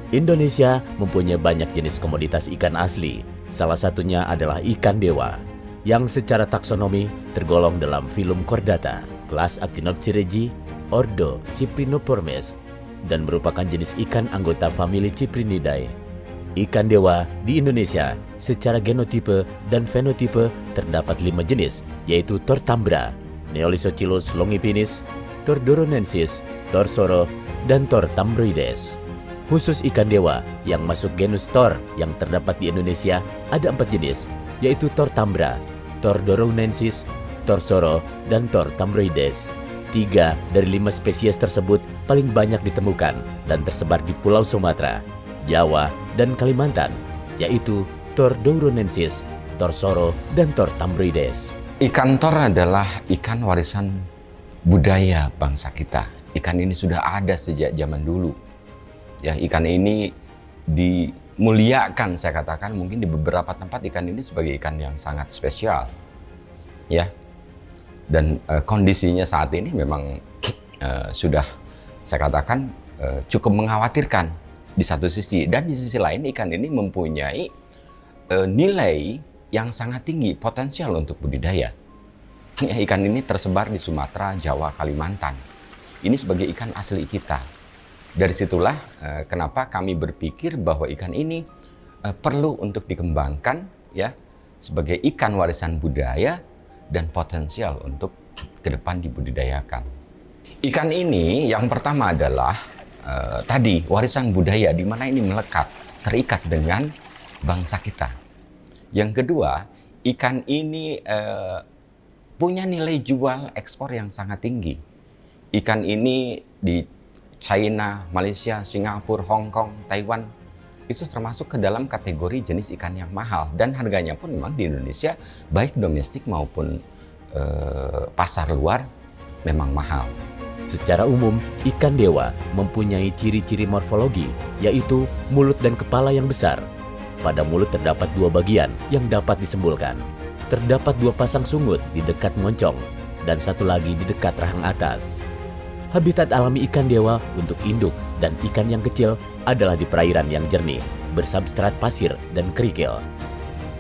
Indonesia mempunyai banyak jenis komoditas ikan asli. Salah satunya adalah ikan dewa, yang secara taksonomi tergolong dalam filum Chordata, kelas Actinopterygii, ordo Cyprinopormes, dan merupakan jenis ikan anggota famili Cyprinidae. Ikan dewa di Indonesia secara genotipe dan fenotipe terdapat 5 jenis, yaitu Tortambra, Neolysochilus longipinis, Tordoronensis, Torsoro, dan Tortambroides. Khusus ikan dewa yang masuk genus Tor yang terdapat di Indonesia ada 4 jenis, yaitu Tortambra, Tordoronensis, Torsoro, dan Tortambroides. 3 dari 5 spesies tersebut paling banyak ditemukan dan tersebar di Pulau Sumatera, Jawa, dan Kalimantan, yaitu Tordoronensis, Torsoro, dan Tortambroides. Ikan tor adalah ikan warisan budaya bangsa kita. Ikan ini sudah ada sejak zaman dulu. Ya, ikan ini dimuliakan, saya katakan mungkin di beberapa tempat ikan ini sebagai ikan yang sangat spesial. Ya. Dan kondisinya saat ini memang sudah saya katakan cukup mengkhawatirkan di satu sisi, dan di sisi lain ikan ini mempunyai nilai yang sangat tinggi, potensial untuk budidaya. Ya, ikan ini tersebar di Sumatera, Jawa, Kalimantan. Ini sebagai ikan asli kita. Dari situlah kenapa kami berpikir bahwa ikan ini perlu untuk dikembangkan ya sebagai ikan warisan budaya dan potensial untuk ke depan dibudidayakan. Ikan ini yang pertama adalah tadi warisan budaya, di mana ini melekat, terikat dengan bangsa kita. Yang kedua, ikan ini punya nilai jual ekspor yang sangat tinggi. Ikan ini di China, Malaysia, Singapura, Hong Kong, Taiwan, itu termasuk ke dalam kategori jenis ikan yang mahal. Dan harganya pun memang di Indonesia, baik domestik maupun pasar luar, memang mahal. Secara umum, ikan dewa mempunyai ciri-ciri morfologi, yaitu mulut dan kepala yang besar. Pada mulut terdapat 2 bagian yang dapat disembulkan. Terdapat 2 pasang sungut di dekat moncong, dan 1 lagi di dekat rahang atas. Habitat alami ikan dewa untuk induk dan ikan yang kecil adalah di perairan yang jernih, bersubstrat pasir dan kerikil.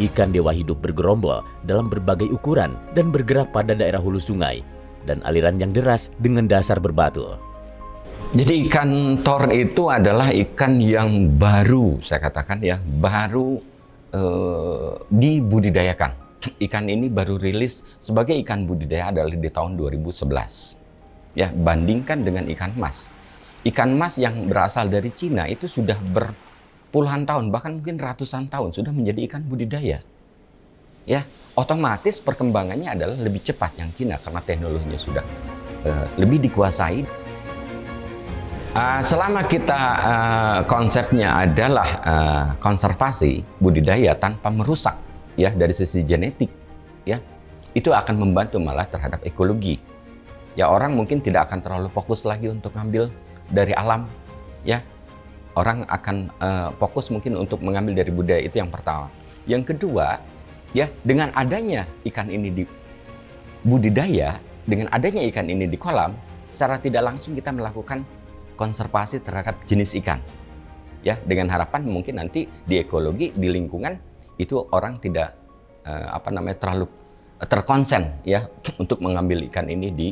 Ikan dewa hidup bergerombol dalam berbagai ukuran dan bergerak pada daerah hulu sungai dan aliran yang deras dengan dasar berbatu. Jadi ikan tor itu adalah ikan yang baru, saya katakan ya, baru dibudidayakan. Ikan ini baru rilis sebagai ikan budidaya adalah di tahun 2011. Ya, bandingkan dengan ikan mas. Ikan mas yang berasal dari Cina itu sudah berpuluhan tahun, bahkan mungkin ratusan tahun sudah menjadi ikan budidaya. Ya, otomatis perkembangannya adalah lebih cepat yang Cina karena teknologinya sudah lebih dikuasai. Selama kita konsepnya adalah konservasi budidaya tanpa merusak ya dari sisi genetik, ya itu akan membantu malah terhadap ekologi. Ya, orang mungkin tidak akan terlalu fokus lagi untuk ngambil dari alam, ya. Orang akan fokus mungkin untuk mengambil dari budaya, itu yang pertama. Yang kedua, ya, dengan adanya ikan ini di budidaya, dengan adanya ikan ini di kolam, secara tidak langsung kita melakukan konservasi terhadap jenis ikan. Ya, dengan harapan mungkin nanti di ekologi, di lingkungan itu orang tidak terlalu terkonsen ya untuk mengambil ikan ini di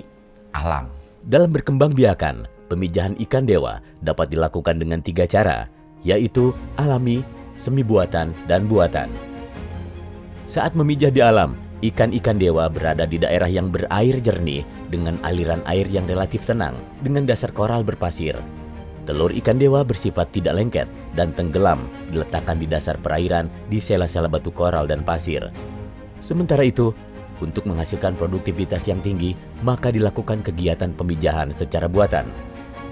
alam. Dalam berkembang biakan, pemijahan ikan dewa dapat dilakukan dengan 3 cara, yaitu alami, semi buatan, dan buatan. Saat memijah di alam, ikan-ikan dewa berada di daerah yang berair jernih dengan aliran air yang relatif tenang dengan dasar koral berpasir. Telur ikan dewa bersifat tidak lengket dan tenggelam diletakkan di dasar perairan di sela-sela batu koral dan pasir. Sementara itu, untuk menghasilkan produktivitas yang tinggi, maka dilakukan kegiatan pemijahan secara buatan.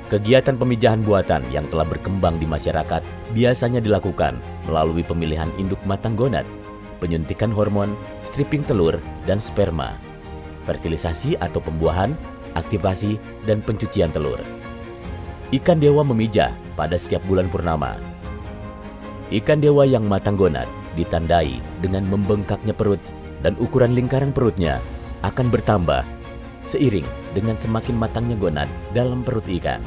Kegiatan pemijahan buatan yang telah berkembang di masyarakat biasanya dilakukan melalui pemilihan induk matang gonad, penyuntikan hormon, stripping telur, dan sperma, fertilisasi atau pembuahan, aktivasi, dan pencucian telur. Ikan dewa memijah pada setiap bulan purnama. Ikan dewa yang matang gonad ditandai dengan membengkaknya perut, dan ukuran lingkaran perutnya akan bertambah seiring dengan semakin matangnya gonad dalam perut ikan.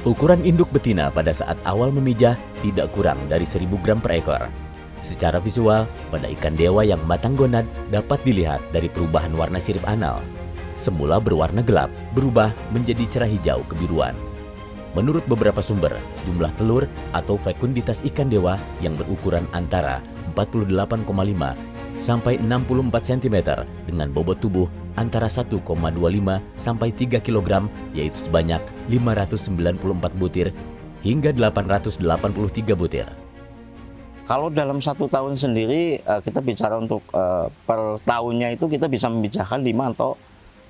Ukuran induk betina pada saat awal memijah tidak kurang dari 1.000 gram per ekor. Secara visual, pada ikan dewa yang matang gonad dapat dilihat dari perubahan warna sirip anal. Semula berwarna gelap, berubah menjadi cerah hijau kebiruan. Menurut beberapa sumber, jumlah telur atau fekunditas ikan dewa yang berukuran antara 48,5 sampai 64 cm dengan bobot tubuh antara 1,25 sampai 3 kg, yaitu sebanyak 594 butir hingga 883 butir. Kalau dalam 1 tahun sendiri, kita bicara untuk per tahunnya itu kita bisa memijahkan 5 atau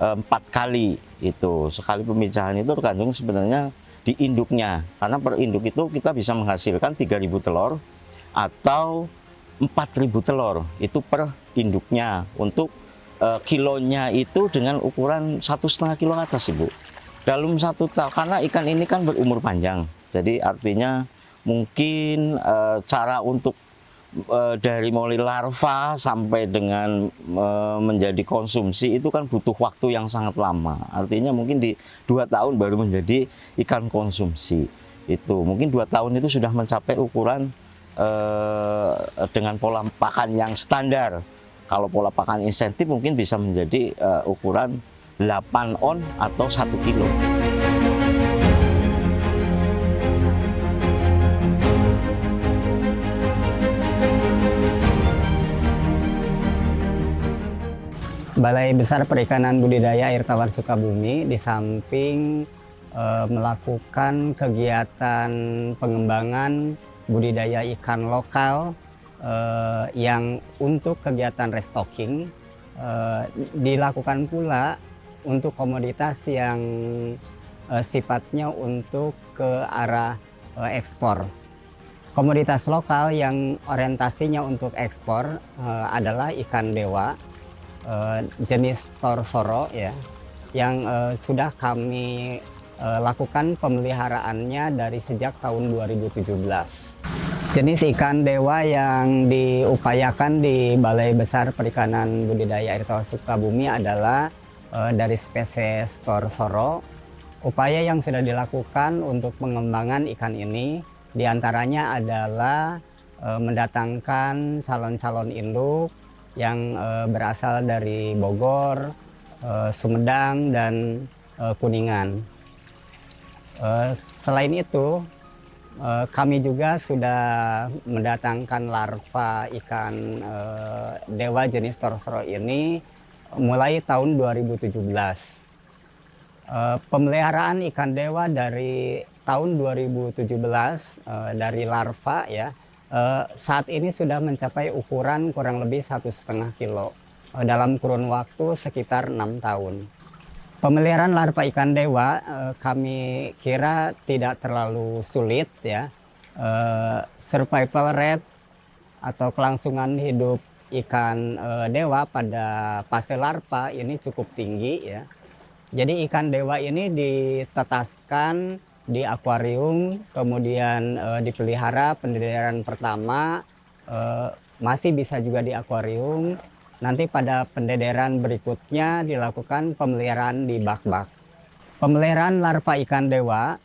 4 kali itu. Sekali pemijahan itu tergantung sebenarnya di induknya. Karena per induk itu kita bisa menghasilkan 3.000 telur atau 4.000 telur itu per induknya. Untuk kilonya itu dengan ukuran 1,5 kilo atas, Ibu. Dalam 1 tahun, karena ikan ini kan berumur panjang. Jadi artinya mungkin cara untuk dari mulai larva sampai dengan menjadi konsumsi itu kan butuh waktu yang sangat lama. Artinya mungkin di 2 tahun baru menjadi ikan konsumsi. Itu mungkin 2 tahun itu sudah mencapai ukuran dengan pola pakan yang standar. Kalau pola pakan insentif mungkin bisa menjadi ukuran 8 on atau 1 kilo. Balai Besar Perikanan Budidaya Air Tawar Sukabumi di samping melakukan kegiatan pengembangan budidaya ikan lokal yang untuk kegiatan restocking, dilakukan pula untuk komoditas yang sifatnya untuk ke arah ekspor. Komoditas lokal yang orientasinya untuk ekspor adalah ikan dewa jenis torsoro ya, yang sudah kami lakukan pemeliharaannya dari sejak tahun 2017. Jenis ikan dewa yang diupayakan di Balai Besar Perikanan Budidaya Air Tawar Sukabumi adalah dari spesies torsoro. Upaya yang sudah dilakukan untuk pengembangan ikan ini diantaranya adalah mendatangkan calon-calon induk yang berasal dari Bogor, Sumedang, dan Kuningan. Selain itu, kami juga sudah mendatangkan larva ikan dewa jenis torsoro ini mulai tahun 2017. Pemeliharaan ikan dewa dari tahun 2017 dari larva ya, saat ini sudah mencapai ukuran kurang lebih 1,5 kilo dalam kurun waktu sekitar 6 tahun. Pemeliharaan larva ikan dewa kami kira tidak terlalu sulit ya. Survival rate atau kelangsungan hidup ikan dewa pada fase larva ini cukup tinggi ya. Jadi ikan dewa ini ditetaskan di akuarium, kemudian dipelihara pendederan pertama, masih bisa juga di akuarium. Nanti pada pendederan berikutnya dilakukan pemeliharaan di bak-bak. Pemeliharaan larva ikan dewa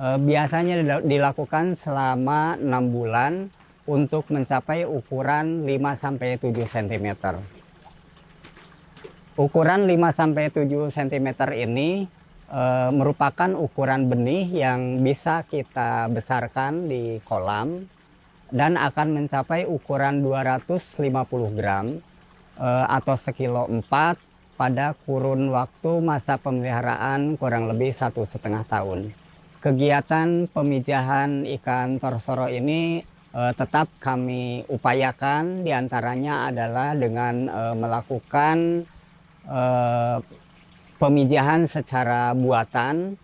biasanya dilakukan selama 6 bulan untuk mencapai ukuran 5-7 cm. Ukuran 5-7 cm ini merupakan ukuran benih yang bisa kita besarkan di kolam dan akan mencapai ukuran 250 gram atau 1,4 kilo pada kurun waktu masa pemeliharaan kurang lebih 1,5 tahun. Kegiatan pemijahan ikan torsoro ini tetap kami upayakan, diantaranya adalah dengan melakukan pemijahan secara buatan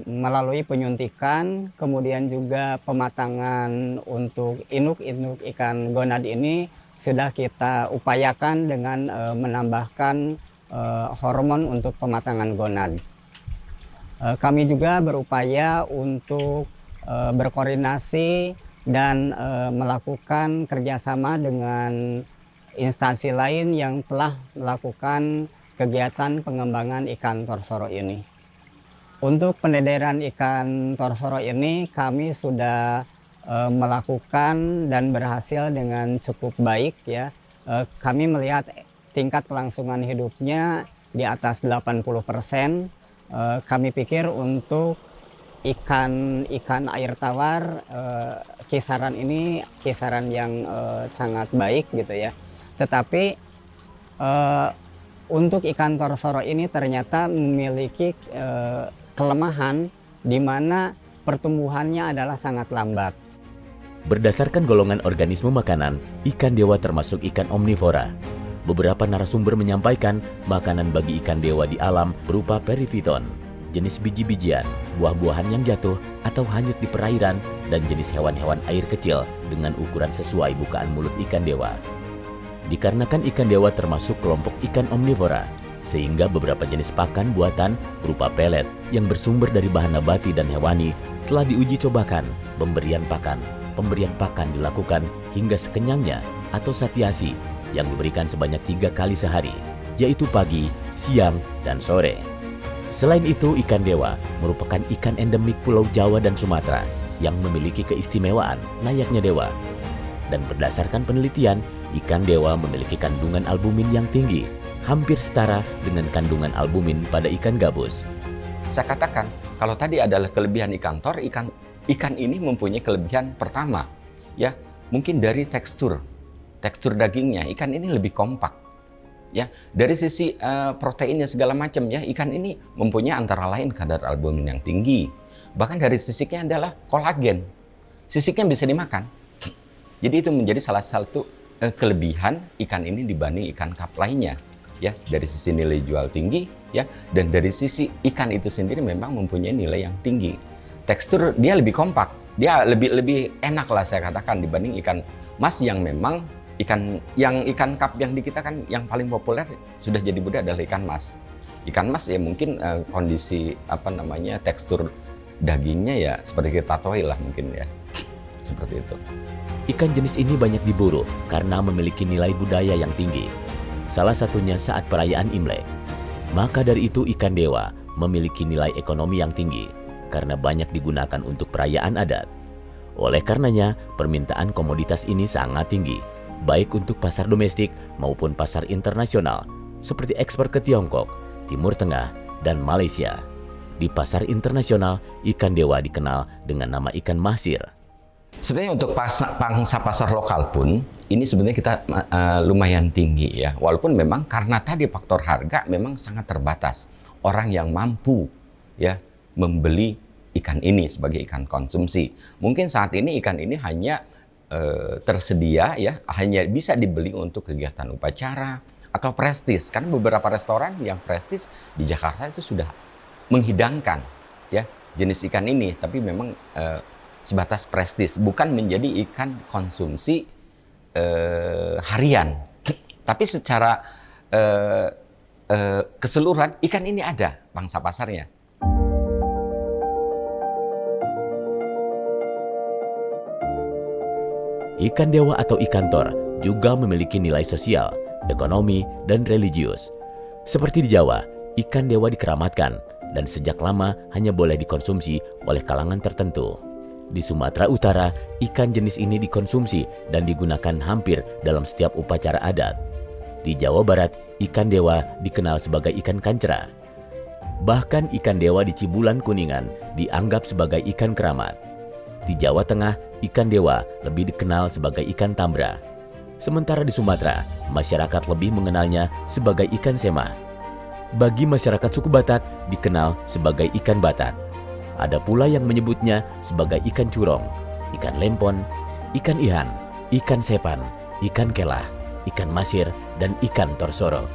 melalui penyuntikan, kemudian juga pematangan untuk induk-induk ikan gonad ini sudah kita upayakan dengan menambahkan hormon untuk pematangan gonad. Kami juga berupaya untuk berkoordinasi dan melakukan kerjasama dengan instansi lain yang telah melakukan kegiatan pengembangan ikan torsoro ini. Untuk pendedaran ikan torsoro ini kami sudah melakukan dan berhasil dengan cukup baik ya. Kami melihat tingkat kelangsungan hidupnya di atas 80%. Kami pikir untuk ikan air tawar kisaran ini kisaran yang sangat baik gitu ya. Tetapi untuk ikan torsoro ini ternyata memiliki kelemahan di mana pertumbuhannya adalah sangat lambat. Berdasarkan golongan organisme makanan, ikan dewa termasuk ikan omnivora. Beberapa narasumber menyampaikan makanan bagi ikan dewa di alam berupa perifiton, jenis biji-bijian, buah-buahan yang jatuh atau hanyut di perairan, dan jenis hewan-hewan air kecil dengan ukuran sesuai bukaan mulut ikan dewa. Dikarenakan ikan dewa termasuk kelompok ikan omnivora, sehingga beberapa jenis pakan buatan berupa pelet yang bersumber dari bahan nabati dan hewani telah diuji cobakan. Pemberian pakan dilakukan hingga sekenyangnya atau satiasi yang diberikan sebanyak 3 kali sehari, yaitu pagi, siang, dan sore. Selain itu, ikan dewa merupakan ikan endemik Pulau Jawa dan Sumatera yang memiliki keistimewaan layaknya dewa. Dan berdasarkan penelitian, ikan dewa memiliki kandungan albumin yang tinggi, hampir setara dengan kandungan albumin pada ikan gabus. Saya katakan, kalau tadi adalah kelebihan ikan tor, ikan ini mempunyai kelebihan pertama, ya mungkin dari tekstur dagingnya. Ikan ini lebih kompak, ya dari sisi proteinnya segala macam, ya ikan ini mempunyai antara lain kadar albumin yang tinggi. Bahkan dari sisiknya adalah kolagen, sisiknya bisa dimakan. Jadi itu menjadi salah satu kelebihan ikan ini dibanding ikan kap lainnya. Ya, dari sisi nilai jual tinggi, ya, dan dari sisi ikan itu sendiri memang mempunyai nilai yang tinggi. Tekstur dia lebih kompak, dia lebih enak lah saya katakan dibanding ikan mas yang memang ikan kap yang di kita kan yang paling populer sudah jadi budaya adalah ikan mas. Ikan mas ya mungkin kondisi tekstur dagingnya ya seperti kita toy lah mungkin ya, seperti itu. Ikan jenis ini banyak diburu karena memiliki nilai budaya yang tinggi. Salah satunya saat perayaan Imlek. Maka dari itu ikan dewa memiliki nilai ekonomi yang tinggi karena banyak digunakan untuk perayaan adat. Oleh karenanya, permintaan komoditas ini sangat tinggi, baik untuk pasar domestik maupun pasar internasional, seperti ekspor ke Tiongkok, Timur Tengah, dan Malaysia. Di pasar internasional, ikan dewa dikenal dengan nama ikan mahsir. Sebenarnya untuk pangsa pasar lokal pun ini sebenarnya kita lumayan tinggi ya. Walaupun memang karena tadi faktor harga memang sangat terbatas. Orang yang mampu ya membeli ikan ini sebagai ikan konsumsi. Mungkin saat ini ikan ini hanya tersedia ya, hanya bisa dibeli untuk kegiatan upacara atau prestis. Karena beberapa restoran yang prestis di Jakarta itu sudah menghidangkan ya jenis ikan ini, tapi memang sebatas prestis, bukan menjadi ikan konsumsi harian. Tapi secara keseluruhan ikan ini ada pangsa pasarnya. Ikan dewa atau ikan tor juga memiliki nilai sosial, ekonomi, dan religius. Seperti di Jawa, ikan dewa dikeramatkan dan sejak lama hanya boleh dikonsumsi oleh kalangan tertentu. Di Sumatera Utara, ikan jenis ini dikonsumsi dan digunakan hampir dalam setiap upacara adat. Di Jawa Barat, ikan dewa dikenal sebagai ikan kancera. Bahkan ikan dewa di Cibulan Kuningan dianggap sebagai ikan keramat. Di Jawa Tengah, ikan dewa lebih dikenal sebagai ikan tambra. Sementara di Sumatera, masyarakat lebih mengenalnya sebagai ikan sema. Bagi masyarakat suku Batak, dikenal sebagai ikan batak. Ada pula yang menyebutnya sebagai ikan curong, ikan lempon, ikan ihan, ikan sepan, ikan kelah, ikan masir, dan ikan torsoro.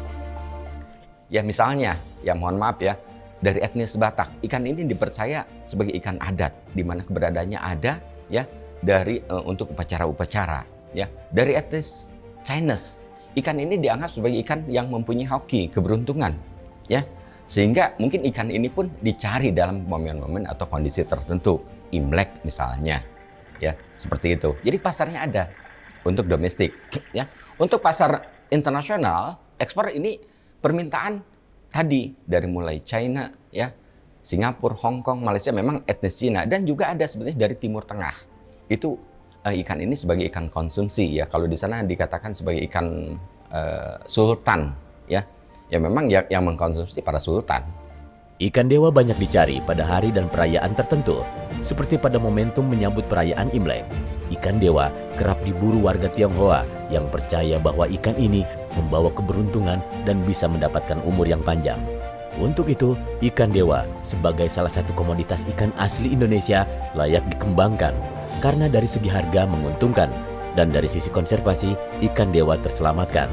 Ya misalnya, ya mohon maaf ya, dari etnis Batak, ikan ini dipercaya sebagai ikan adat, di mana keberadaannya ada ya dari untuk upacara-upacara. Ya, dari etnis Chinese, ikan ini dianggap sebagai ikan yang mempunyai hoki, keberuntungan, ya. Sehingga mungkin ikan ini pun dicari dalam momen-momen atau kondisi tertentu, Imlek misalnya, ya seperti itu. Jadi pasarnya ada untuk domestik, ya. Untuk pasar internasional, ekspor ini permintaan tadi dari mulai China, ya, Singapura, Hong Kong, Malaysia memang etnis Cina, dan juga ada sebenarnya dari Timur Tengah. Itu ikan ini sebagai ikan konsumsi ya. Kalau di sana dikatakan sebagai ikan sultan ya. Ya memang yang mengkonsumsi para sultan. Ikan dewa banyak dicari pada hari dan perayaan tertentu, seperti pada momentum menyambut perayaan Imlek. Ikan dewa kerap diburu warga Tionghoa yang percaya bahwa ikan ini membawa keberuntungan dan bisa mendapatkan umur yang panjang. Untuk itu, ikan dewa sebagai salah satu komoditas ikan asli Indonesia layak dikembangkan karena dari segi harga menguntungkan dan dari sisi konservasi ikan dewa terselamatkan.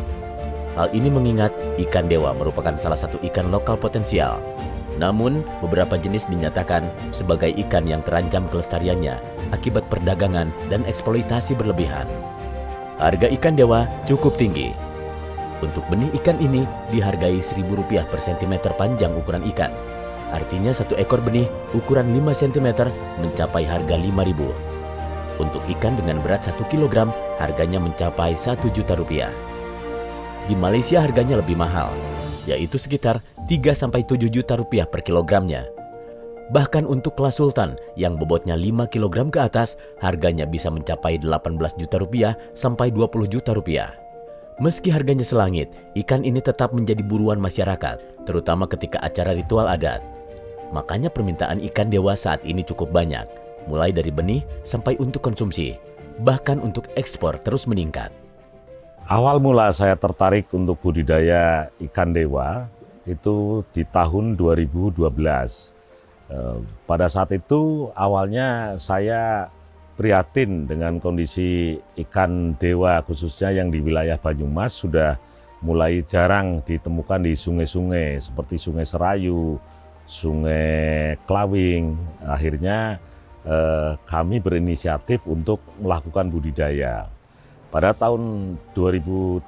Hal ini mengingat ikan dewa merupakan salah satu ikan lokal potensial. Namun, beberapa jenis dinyatakan sebagai ikan yang terancam kelestariannya akibat perdagangan dan eksploitasi berlebihan. Harga ikan dewa cukup tinggi. Untuk benih ikan ini dihargai Rp1.000 per sentimeter panjang ukuran ikan. Artinya satu ekor benih ukuran 5 cm mencapai harga Rp5.000. Untuk ikan dengan berat 1 kg, harganya mencapai Rp1.000.000. Di Malaysia harganya lebih mahal, yaitu sekitar 3-7 juta rupiah per kilogramnya. Bahkan untuk kelas sultan yang bobotnya 5 kg ke atas, harganya bisa mencapai 18 juta rupiah sampai 20 juta rupiah. Meski harganya selangit, ikan ini tetap menjadi buruan masyarakat, terutama ketika acara ritual adat. Makanya permintaan ikan dewa saat ini cukup banyak, mulai dari benih sampai untuk konsumsi, bahkan untuk ekspor terus meningkat. Awal mula saya tertarik untuk budidaya ikan dewa itu di tahun 2012. Pada saat itu awalnya saya prihatin dengan kondisi ikan dewa khususnya yang di wilayah Banyumas sudah mulai jarang ditemukan di sungai-sungai seperti Sungai Serayu, Sungai Klawing. Akhirnya kami berinisiatif untuk melakukan budidaya. Pada tahun 2013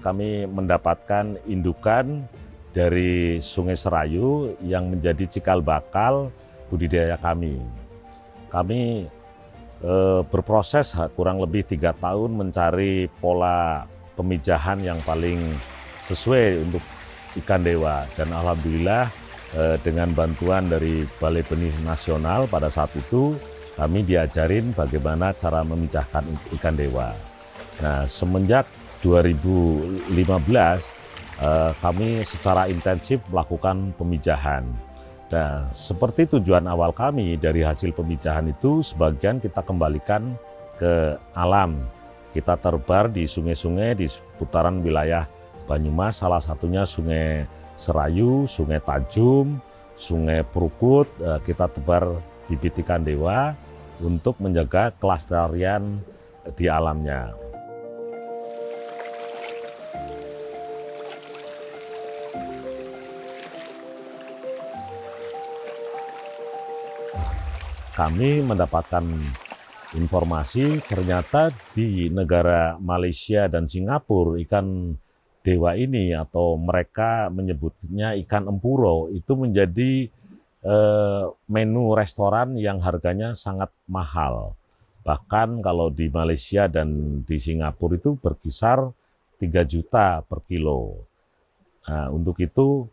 kami mendapatkan indukan dari Sungai Serayu yang menjadi cikal bakal budidaya kami. Kami berproses kurang lebih 3 tahun mencari pola pemijahan yang paling sesuai untuk ikan dewa. Dan alhamdulillah dengan bantuan dari Balai Benih Nasional pada saat itu kami diajarin bagaimana cara memijahkan ikan dewa. Nah, semenjak 2015 kami secara intensif melakukan pemijahan. Nah, seperti tujuan awal kami dari hasil pemijahan itu sebagian kita kembalikan ke alam. Kita terbar di sungai-sungai di seputaran wilayah Banyumas, salah satunya Sungai Serayu, Sungai Tajum, Sungai Perukut. Kita tebar bibit ikan dewa untuk menjaga kelestarian di alamnya. Kami mendapatkan informasi ternyata di negara Malaysia dan Singapura ikan dewa ini atau mereka menyebutnya ikan empuro itu menjadi menu restoran yang harganya sangat mahal. Bahkan kalau di Malaysia dan di Singapura itu berkisar 3 juta per kilo. Nah, untuk itu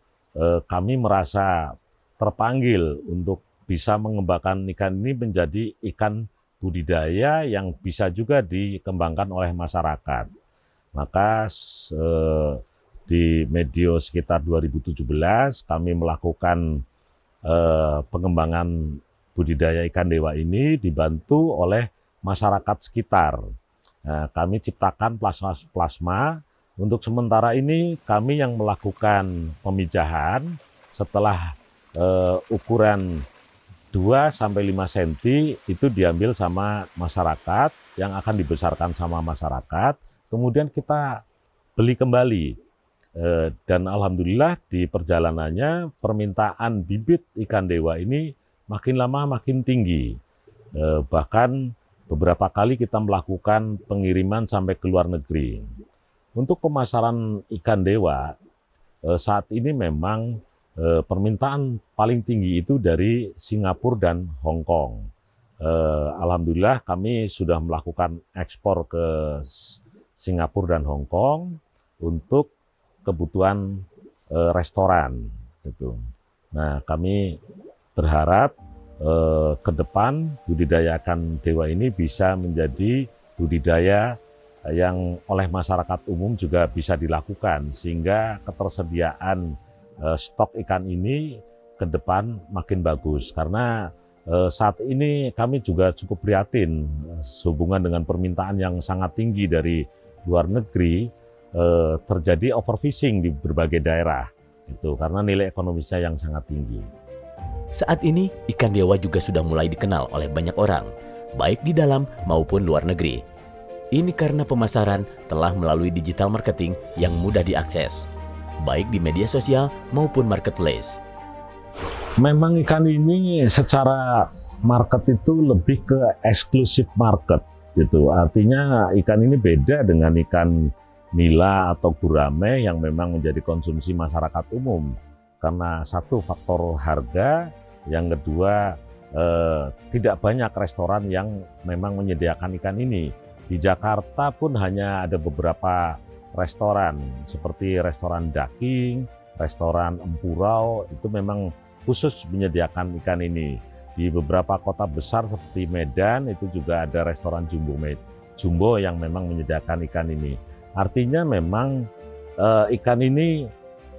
kami merasa terpanggil untuk bisa mengembangkan ikan ini menjadi ikan budidaya yang bisa juga dikembangkan oleh masyarakat. Maka di medio sekitar 2017 kami melakukan pengembangan budidaya ikan dewa ini dibantu oleh masyarakat sekitar. Nah, kami ciptakan plasma. Untuk sementara ini kami yang melakukan pemijahan setelah ukuran 2-5 cm itu diambil sama masyarakat yang akan dibesarkan sama masyarakat, kemudian kita beli kembali. Dan alhamdulillah di perjalanannya permintaan bibit ikan dewa ini makin lama makin tinggi. Bahkan beberapa kali kita melakukan pengiriman sampai ke luar negeri. Untuk pemasaran ikan dewa saat ini memang permintaan paling tinggi itu dari Singapura dan Hong Kong. Alhamdulillah kami sudah melakukan ekspor ke Singapura dan Hong Kong untuk kebutuhan restoran. Gitu. Nah, kami berharap ke depan budidaya ikan dewa ini bisa menjadi budidaya yang oleh masyarakat umum juga bisa dilakukan, sehingga ketersediaan stok ikan ini ke depan makin bagus. Karena saat ini kami juga cukup prihatin sehubungan dengan permintaan yang sangat tinggi dari luar negeri, terjadi overfishing di berbagai daerah itu karena nilai ekonomisnya yang sangat tinggi. Saat ini, ikan dewa juga sudah mulai dikenal oleh banyak orang, baik di dalam maupun luar negeri. Ini karena pemasaran telah melalui digital marketing yang mudah diakses, baik di media sosial maupun marketplace. Memang ikan ini secara market itu lebih ke eksklusif market gitu. Artinya ikan ini beda dengan ikan nila atau gurame yang memang menjadi konsumsi masyarakat umum. Karena satu faktor harga, yang kedua tidak banyak restoran yang memang menyediakan ikan ini. Di Jakarta pun hanya ada beberapa restoran seperti restoran daging, restoran empurau itu memang khusus menyediakan ikan ini. Di beberapa kota besar seperti Medan itu juga ada restoran jumbo yang memang menyediakan ikan ini. Artinya memang ikan ini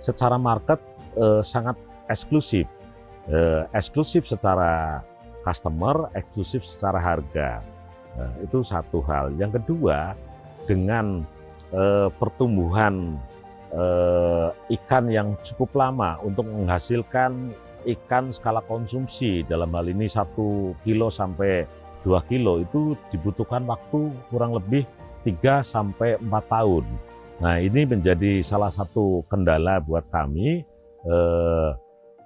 secara market sangat eksklusif. Eksklusif secara customer, eksklusif secara harga. Itu satu hal. Yang kedua, dengan pertumbuhan ikan yang cukup lama untuk menghasilkan ikan skala konsumsi, dalam hal ini 1 kilo sampai 2 kilo itu dibutuhkan waktu kurang lebih 3 sampai 4 tahun. Nah, ini menjadi salah satu kendala buat kami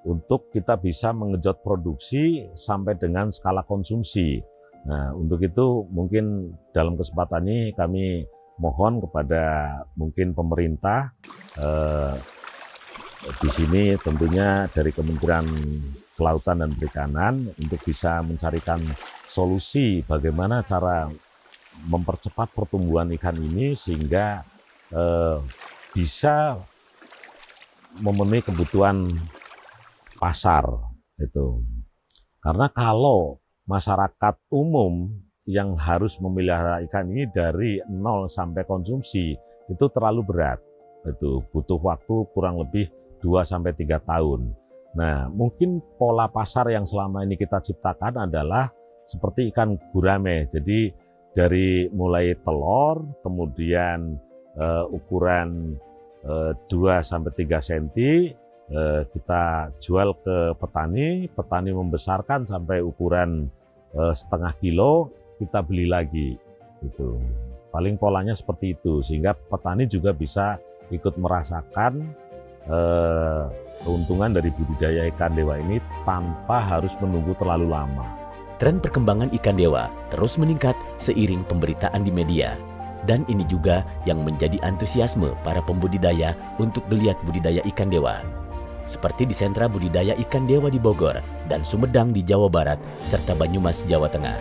untuk kita bisa mengejut produksi sampai dengan skala konsumsi. Nah, untuk itu mungkin dalam kesempatan ini kami mohon kepada mungkin pemerintah di sini tentunya dari Kementerian Kelautan dan Perikanan untuk bisa mencarikan solusi bagaimana cara mempercepat pertumbuhan ikan ini sehingga bisa memenuhi kebutuhan pasar itu. Karena kalau masyarakat umum yang harus memelihara ikan ini dari nol sampai konsumsi itu terlalu berat. Itu butuh waktu kurang lebih 2 sampai 3 tahun. Nah, mungkin pola pasar yang selama ini kita ciptakan adalah seperti ikan gurame. Jadi dari mulai telur, kemudian ukuran 2 sampai 3 cm kita jual ke petani, petani membesarkan sampai ukuran setengah kilo, kita beli lagi. Itu paling polanya seperti itu, sehingga petani juga bisa ikut merasakan keuntungan dari budidaya ikan dewa ini tanpa harus menunggu terlalu lama. Tren perkembangan ikan dewa terus meningkat seiring pemberitaan di media. Dan ini juga yang menjadi antusiasme para pembudidaya untuk geliat budidaya ikan dewa. Seperti di sentra budidaya ikan dewa di Bogor dan Sumedang di Jawa Barat, serta Banyumas, Jawa Tengah.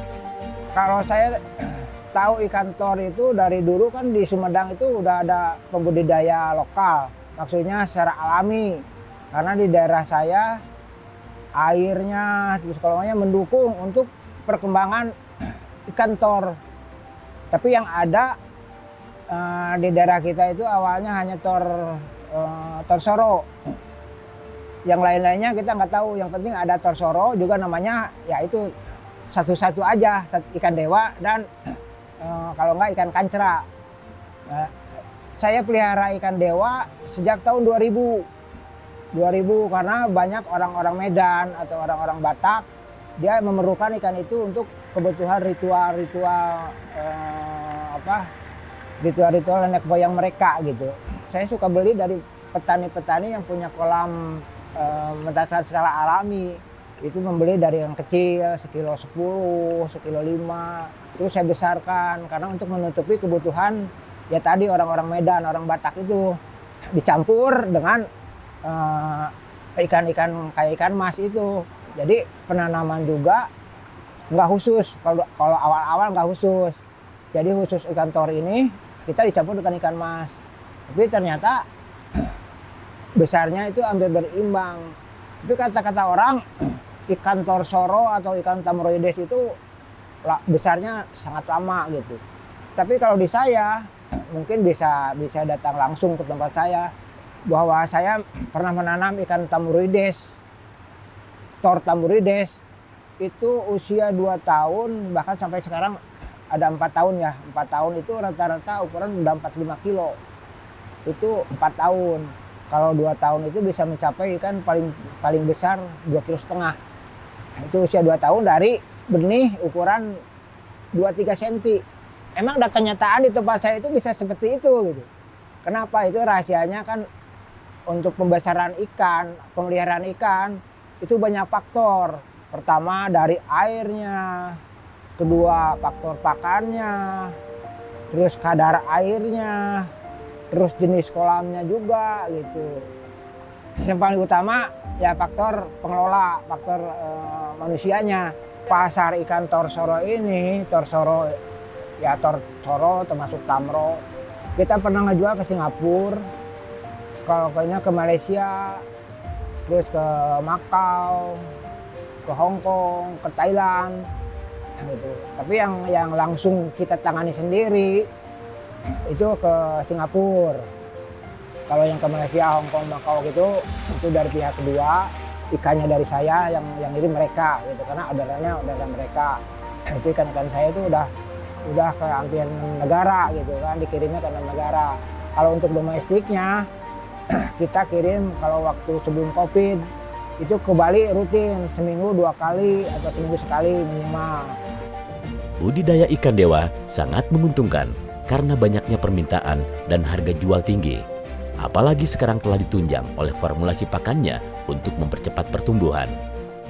Kalau saya tahu ikan tor itu dari dulu kan di Sumedang itu udah ada pembudidaya lokal. Maksudnya secara alami. Karena di daerah saya airnya, terus kolongnya mendukung untuk perkembangan ikan tor. Tapi yang ada di daerah kita itu awalnya hanya tor soro. Yang lain-lainnya kita nggak tahu. Yang penting ada tor soro juga namanya ya itu satu-satu aja ikan dewa dan kalau nggak ikan kancra. Saya pelihara ikan dewa sejak tahun 2000 karena banyak orang-orang Medan atau orang-orang Batak dia memerlukan ikan itu untuk kebutuhan ritual-ritual nenek moyang mereka gitu. Saya suka beli dari petani-petani yang punya kolam mentasan secara alami. Itu membeli dari yang kecil, sekilo 10, sekilo 5. Terus saya besarkan karena untuk menutupi kebutuhan ya tadi orang-orang Medan, orang Batak itu. Dicampur dengan ikan-ikan kayak ikan mas itu. Jadi penanaman juga nggak khusus. Kalau awal-awal nggak khusus. Jadi khusus ikan tor ini kita dicampur dengan ikan mas. Tapi ternyata besarnya itu hampir berimbang. Tapi kata-kata orang, ikan torsoro atau ikan tamroides itu besarnya sangat lama gitu. Tapi kalau di saya, mungkin bisa datang langsung ke tempat saya, bahwa saya pernah menanam ikan tamroides, tor tamroides, itu usia 2 tahun, bahkan sampai sekarang ada 4 tahun ya. 4 tahun itu rata-rata ukuran udah 45 kilo. Itu 4 tahun. Kalau 2 tahun itu bisa mencapai ikan paling besar 2,5 kilo. Itu usia 2 tahun dari benih ukuran 2-3 cm. Emang ada kenyataan di tempat saya itu bisa seperti itu gitu. Kenapa? Itu rahasianya kan untuk pembesaran ikan, pemeliharaan ikan itu banyak faktor. Pertama dari airnya, kedua faktor pakannya, terus kadar airnya, terus jenis kolamnya juga gitu. Yang paling utama ya faktor pengelola, faktor manusianya. Pasar ikan torsoro ini, torsoro termasuk tamro. Kita pernah ngejual ke Singapura, kalau kayaknya ke Malaysia, terus ke Macau, ke Hong Kong, ke Thailand gitu. Tapi yang langsung kita tangani sendiri itu ke Singapura. Kalau yang ke Malaysia, Hong Kong, Macau gitu, itu dari pihak kedua. Ikannya dari saya, yang ngirim mereka gitu, karena orderan mereka. Itu ikan-ikan saya itu udah ke hampir 6 negara gitu kan, dikirimnya ke 6 negara. Kalau untuk domestiknya kita kirim kalau waktu sebelum Covid itu ke Bali rutin, seminggu 2 kali atau seminggu sekali minimal. Budidaya ikan dewa sangat menguntungkan karena banyaknya permintaan dan harga jual tinggi. Apalagi sekarang telah ditunjang oleh formulasi pakannya untuk mempercepat pertumbuhan.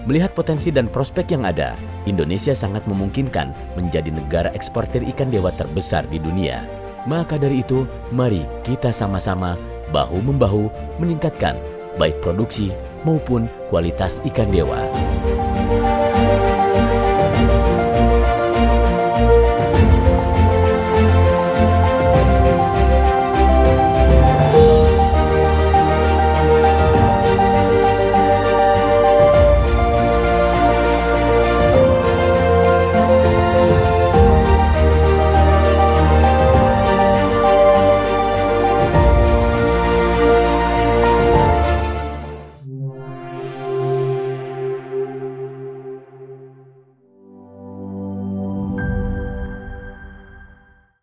Melihat potensi dan prospek yang ada, Indonesia sangat memungkinkan menjadi negara eksportir ikan dewa terbesar di dunia. Maka dari itu, mari kita sama-sama bahu-membahu meningkatkan baik produksi maupun kualitas ikan dewa.